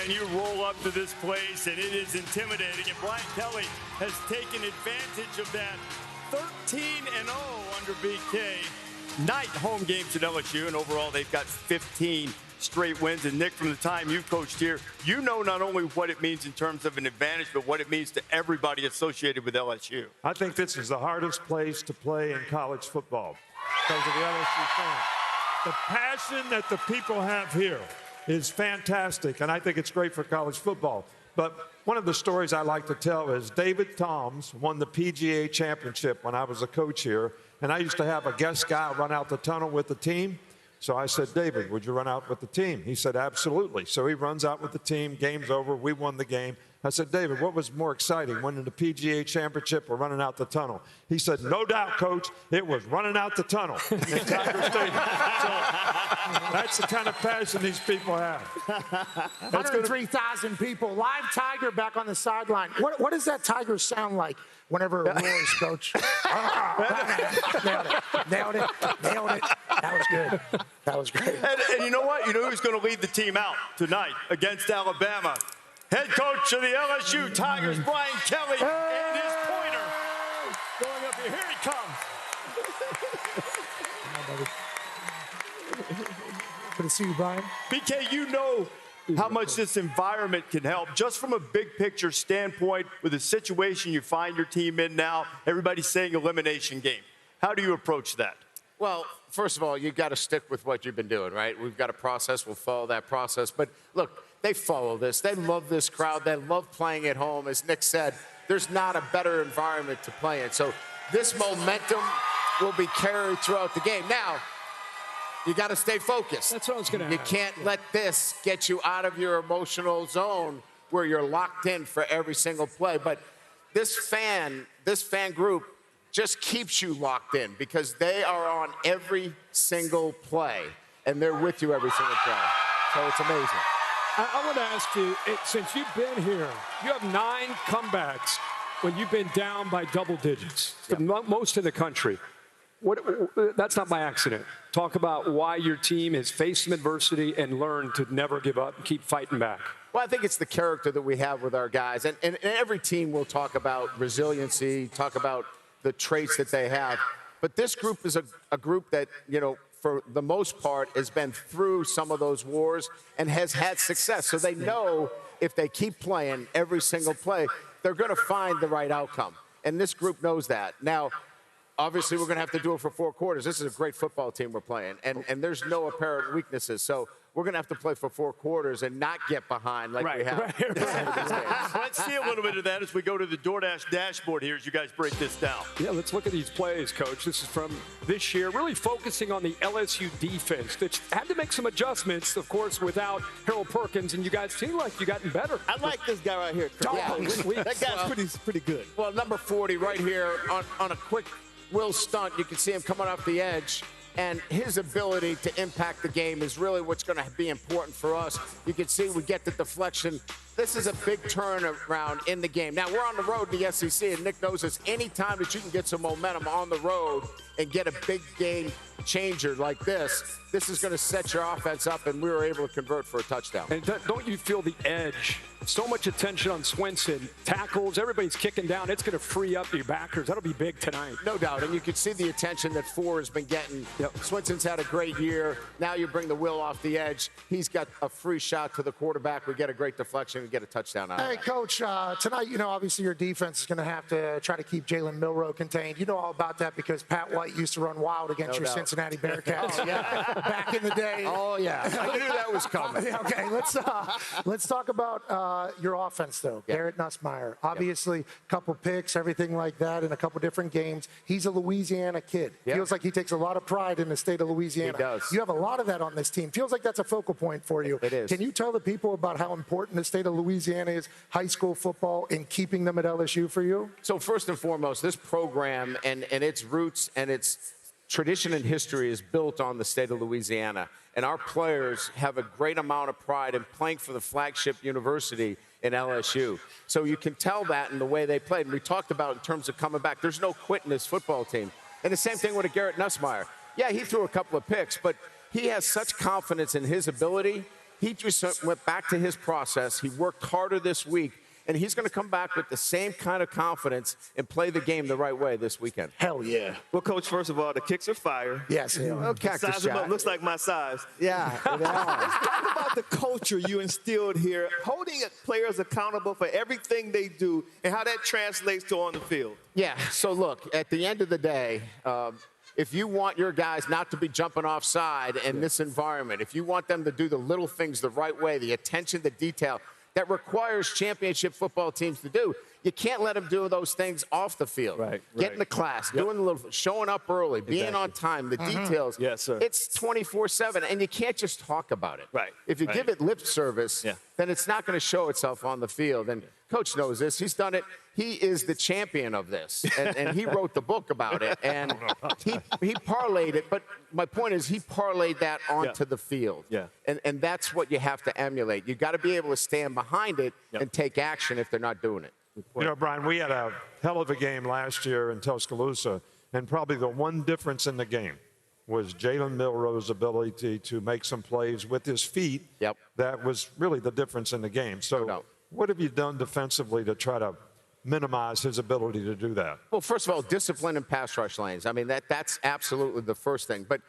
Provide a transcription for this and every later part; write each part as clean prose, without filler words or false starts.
and you roll up to this place, and it is intimidating. And Brian Kelly has taken advantage of that. 13-0 under BK. 9 home games at LSU, and overall they've got 15 straight wins. And Nick, from the time you've coached here, you know not only what it means in terms of an advantage, but what it means to everybody associated with LSU. I think this is the hardest place to play in college football because of the LSU fans. The passion that the people have here is fantastic, and I think it's great for college football. But one of the stories I like to tell is David Toms won the PGA championship when I was a coach here, and I used to have a guest guy run out the tunnel with the team. So I said, David, would you run out with the team? He said, absolutely. So he runs out with the team. Game's over. We won the game. I said, David, what was more exciting, winning the PGA championship or running out the tunnel? He said, no doubt, Coach, it was running out the tunnel in Tiger Stadium. So that's the kind of passion these people have. 103,000 people. Live Tiger back on the sideline. What does that Tiger sound like whenever it roars, Coach? Nailed it. Nailed it. Nailed it. That was good. That was great. And you know what? You know who's going to lead the team out tonight against Alabama? Head coach of the LSU Tigers, Brian Kelly, and his pointer. Going up here. Here he comes. Good to see you, Brian. BK, you know how much this environment can help. Just from a big picture standpoint, with the situation you find your team in now, everybody's saying elimination game. How do you approach that? Well, first of all, you've got to stick with what you've been doing, right? We've got a process. We'll follow that process. But look, they follow this. They love this crowd. They love playing at home. As Nick said, there's not a better environment to play in. So this momentum will be carried throughout the game. Now, you got to stay focused. That's what I was going to You can't let this get you out of your emotional zone where you're locked in for every single play. But this fan group just keeps you locked in because they are on every single play, and they're with you every single play. So it's amazing. I want to ask you, since you've been here, you have 9 comebacks when you've been down by double digits, most of the country. That's not by accident. Talk about why your team has faced some adversity and learned to never give up and keep fighting back. Well, I think it's the character that we have with our guys. And every team will talk about resiliency, talk about the traits that they have. But this group is a group that, you know, for the most part, has been through some of those wars and has had success. So they know if they keep playing every single play, they're going to find the right outcome. And this group knows that. Now, obviously, we're going to have to do it for 4 quarters. This is a great football team we're playing, and there's no apparent weaknesses. So we're going to have to play for 4 quarters and not get behind like we have. Let's see a little bit of that as we go to the DoorDash dashboard here as you guys break this down. Yeah, let's look at these plays, Coach. This is from this year, really focusing on the LSU defense, which had to make some adjustments, of course, without Harold Perkins, and you guys seem like you've gotten better. I like this guy right here. That guy's pretty good. Well, number 40 right here on a quick will stunt. You can see him coming off the edge. And his ability to impact the game is really what's going to be important for us. You can see we get the deflection. This is a big turnaround in the game. Now, we're on the road in the SEC, and Nick knows this. Any time that you can get some momentum on the road and get a big game changer like this is going to set your offense up, and we were able to convert for a touchdown. And don't you feel the edge? So much attention on Swinson. Tackles, everybody's kicking down. It's going to free up your backers. That'll be big tonight. No doubt. And you can see the attention that Four has been getting. Yep. Swinson's had a great year. Now you bring the Will off the edge. He's got a free shot to the quarterback. We get a great deflection. We get a touchdown out of it. Hey, Coach, tonight, you know, obviously your defense is going to have to try to keep Jalen Milroe contained. You know all about that because Pat White used to run wild against your Cincinnati Bearcats back in the day. Oh, yeah. I knew that was coming. Okay, let's talk about your offense, though. Garrett Nussmeier, obviously, a couple picks, everything like that in a couple different games. He's a Louisiana kid. Feels like he takes a lot of pride in the state of Louisiana. He does. You have a lot of that on this team. Feels like that's a focal point for you. It is. Can you tell the people about how important the state of Louisiana is, high school football, in keeping them at LSU for you? So first and foremost, this program and its roots and its tradition and history is built on the state of Louisiana. And our players have a great amount of pride in playing for the flagship university in LSU. So you can tell that in the way they played. And we talked about in terms of coming back. There's no quit in this football team. And the same thing with a Garrett Nussmeier. Yeah, he threw a couple of picks, but he has such confidence in his ability He just went back to his process. He worked harder this week. And he's going to come back with the same kind of confidence and play the game the right way this weekend. Hell yeah. Well, Coach, first of all, the kicks are fire. Yes. Cactus Size him up, looks like my size. Yeah, they are. Talk about the culture you instilled here, holding players accountable for everything they do and how that translates to on the field. Yeah, so look, at the end of the day, if you want your guys not to be jumping offside in this environment, if you want them to do the little things the right way, the attention to detail, that requires championship football teams to do. You can't let them do those things off the field. Right. Getting to class, doing the little, showing up early, being on time, the details. Yes, sir. It's 24/7, and you can't just talk about it. Right. If you give it lip service, then it's not going to show itself on the field. And Coach knows this. He's done it. He is the champion of this, and he wrote the book about it, and he parlayed it. But my point is, he parlayed that onto the field, and that's what you have to emulate. You got to be able to stand behind it and take action if they're not doing it. You know, Brian, we had a hell of a game last year in Tuscaloosa, and probably the one difference in the game was Jalen Milroe's ability to make some plays with his feet. That was really the difference in the game. So what have you done defensively to try to minimize his ability to do that? Well, first of all, discipline in pass rush lanes. I mean, that's absolutely the first thing. But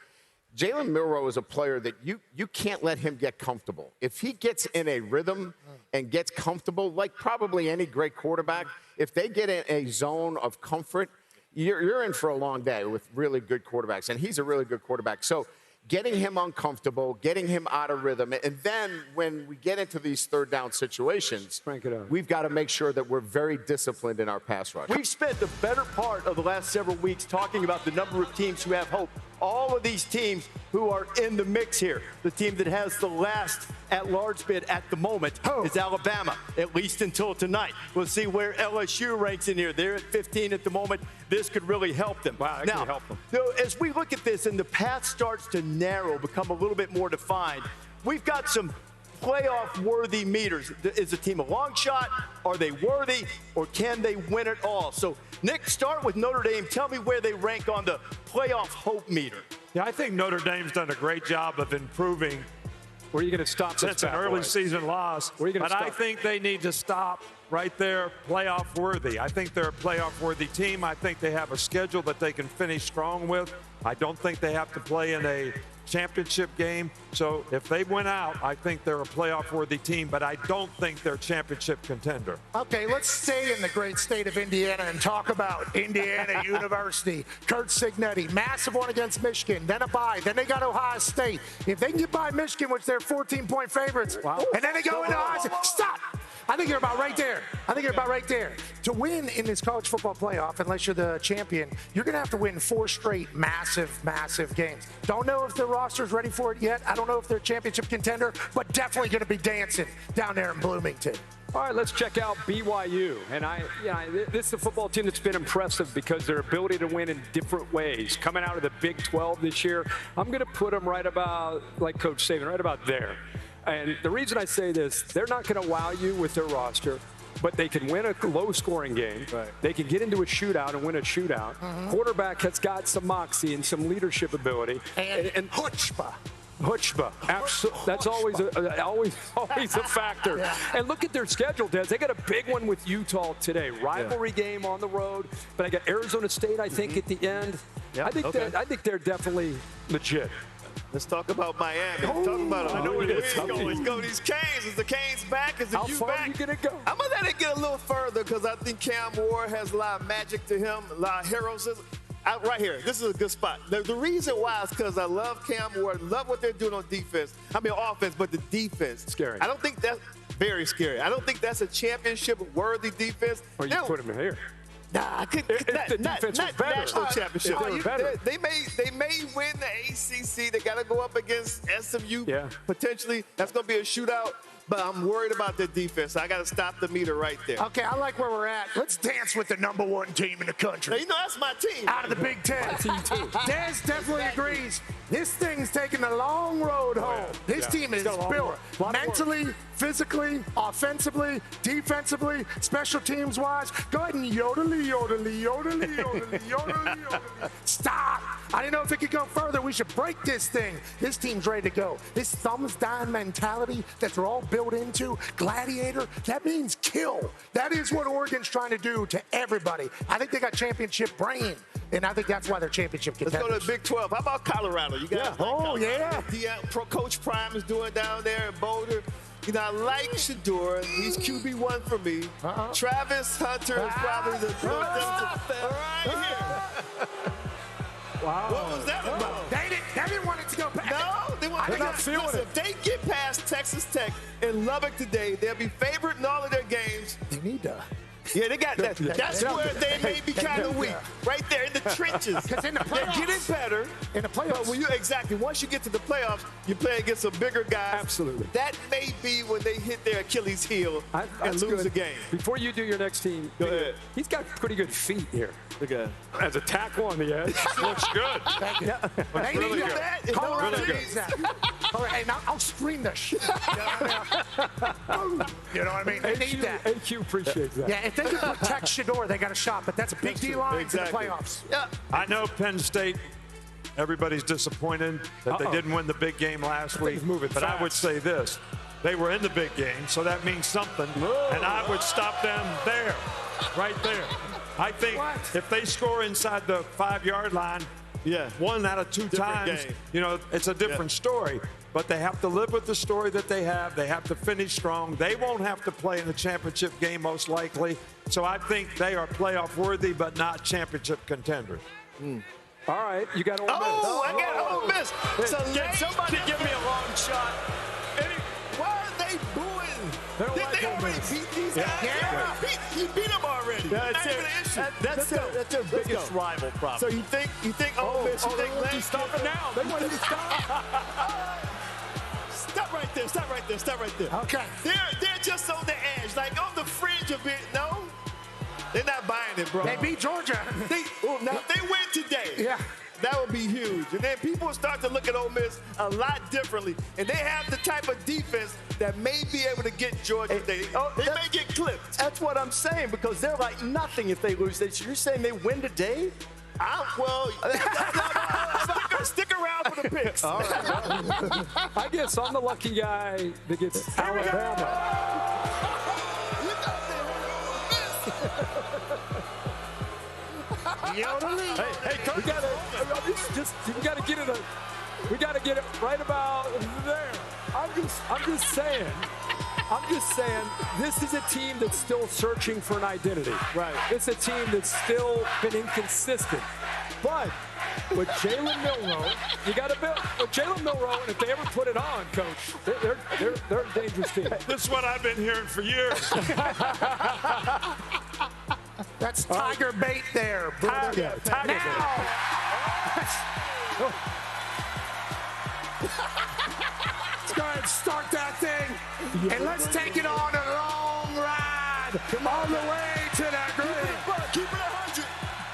Jalen Milroe is a player that you can't let him get comfortable. If he gets in a rhythm and gets comfortable, like probably any great quarterback, if they get in a zone of comfort, you're in for a long day with really good quarterbacks. And he's a really good quarterback. So getting him uncomfortable, getting him out of rhythm, and then when we get into these third down situations, we've got to make sure that we're very disciplined in our pass rush. We've spent the better part of the last several weeks talking about the number of teams who have hope. All of these teams who are in the mix here. The team that has the last at-large bid at the moment is Alabama, at least until tonight. We'll see where LSU ranks in here. They're at 15 at the moment. This could really help them. Wow, that could help them. As we look at this and the path starts to narrow, become a little bit more defined, we've got some playoff-worthy meters. Is the team a long shot? Are they worthy? Or can they win it all? So, Nick, start with Notre Dame. Tell me where they rank on the playoff hope meter. Yeah, I think Notre Dame's done a great job of improving. Where are you going to stop? Since an early season loss. Where are you going to stop? I think they need to stop right there, playoff worthy. I think they're a playoff worthy team. I think they have a schedule that they can finish strong with. I don't think they have to play in a championship game. So if they win out, I think they're a playoff worthy team, but I don't think they're a championship contender. Okay, let's stay in the great state of Indiana and talk about Indiana University. Kirk Cignetti, massive one against Michigan, then a bye, then they got Ohio State. If they can get by Michigan, which they're 14-point favorites, and then they go into Ohio State, stop! I think you're about right there. To win in this college football playoff, unless you're the champion, you're going to have to win 4 straight massive games. Don't know if their roster's ready for it yet. I don't know if they're a championship contender, but definitely going to be dancing down there in Bloomington. All right, let's check out BYU. And this is a football team that's been impressive because their ability to win in different ways. Coming out of the Big 12 this year, I'm going to put them right about, like Coach Saban, right about there. And the reason I say this, they're not going to wow you with their roster, but they can win a low-scoring game. Right. They can get into a shootout and win a shootout. Quarterback has got some moxie and some leadership ability. And chutzpah. Absolutely. That's always a factor. And look at their schedule, Des. They got a big one with Utah today. Rivalry game on the road. But I got Arizona State, I think, at the end. I think they're definitely legit. Let's talk about Miami. Talk about them. I know where he's going. Let's go these Canes. Is the Canes back? Is the U back? How far are you going to go? I'm going to let it get a little further because I think Cam Ward has a lot of magic to him, a lot of heroism. Right here, this is a good spot. The reason why is because I love Cam Ward, love what they're doing on defense. I mean offense, but the defense. Scary. I don't think that's very scary. I don't think that's a championship-worthy defense. Or you put him in here. Nah, not national championship. They may win the ACC. They got to go up against SMU potentially. That's going to be a shootout. but I'm worried about their defense. I got to stop the meter right there. Okay, I like where we're at. Let's dance with the #1 team in the country. Now, you know, that's my team. Out of the Big Ten. team too. Dez definitely agrees. This thing's taking a long road home. This team is built mentally, physically, offensively, defensively, special teams wise. Go ahead and yodely. Stop. I didn't know if it could go further. We should break this thing. This team's ready to go. This thumbs down mentality that they're all built into, gladiator, that means kill. That is what Oregon's trying to do to everybody. I think they got championship brain. And I think that's why they're championship contenders. Let's go to the Big 12. How about Colorado? You guys Coach Prime is doing down there in Boulder. You know, I like Shador. He's QB1 for me. Travis Hunter is probably the right here. Wow. What was that about? They didn't want it to go back. No, they're not feeling it. If they get past Texas Tech in Lubbock today, they'll be favored in all of their games. They need to. Yeah, they got that. That's where they may be kind of weak, right there in the trenches. Because in the playoffs, they're getting better. In the playoffs, But once you get to the playoffs, you play against some bigger guys. Absolutely. That may be when they hit their Achilles heel and lose a game. Before you do your next team, Go ahead. He's got pretty good feet here. Okay. As a tackle on the edge. Looks good. thank you. Looks really good. Colorado Really needs that. All right, hey, now I'll scream the shit. You know what I mean? They need that. AQ appreciates that. Yeah, if they can protect Shador, they got a shot. But that's a big D-line in the playoffs. Yeah. I know Penn State, everybody's disappointed that they didn't win the big game last week. But I would say this. They were in the big game, so that means something. And I would stop them there, right there. I think if they score inside the 5-yard line, 1 out of 2 times, game. you know, it's a different story. But they have to live with the story that they have. They have to finish strong. They won't have to play in the championship game most likely. So I think they are playoff worthy, but not championship contenders. All right, you got Ole Miss. I got Ole Miss. So Get somebody give me a long shot. Why are they booing? They don't Did like they Ole already Miss. beat these guys? You beat them already. That's Not even an issue. That's their biggest rival problem. So you think Ole Miss? You think They stop it now. They want you to stop. Stop right there. Okay. They're just on the edge, like on the fringe of it. No, they're not buying it, bro. They beat Georgia. Now if they win today, Yeah. that would be huge. And then people start to look at Ole Miss a lot differently. And they have the type of defense that may be able to get Georgia today. They may get clipped. That's what I'm saying, because they're like nothing if they lose. You're saying they win today? Stick around for the picks. All right. I guess I'm the lucky guy that gets Alabama. Hey, Kirk. We gotta get it right about there. I'm just saying, this is a team that's still searching for an identity. Right. It's a team that's still been inconsistent. But with Jalen Milroe, you got to build. With Jalen Milroe, and if they ever put it on, Coach, they're a dangerous team. This is what I've been hearing for years. That's tiger bait there, brother. Tiger Now, let's go ahead and start that thing, and let's take it on a long ride all the way to the green. Keep it 100.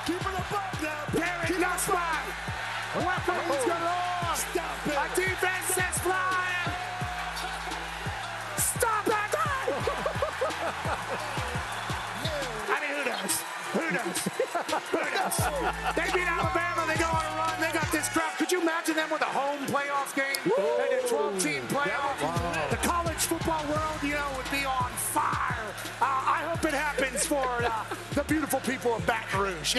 Keep it a buck now. Gary Nussbaum, weapons galore. Stop it. Our defense is flying. Stop it. I mean, who knows? They beat Alabama. They go on a run. They got this crowd. Could you imagine them with a home playoff game? And a 12-team playoff? Wow. The college football world, would be on fire. I hope it happens for the beautiful people of Baton Rouge.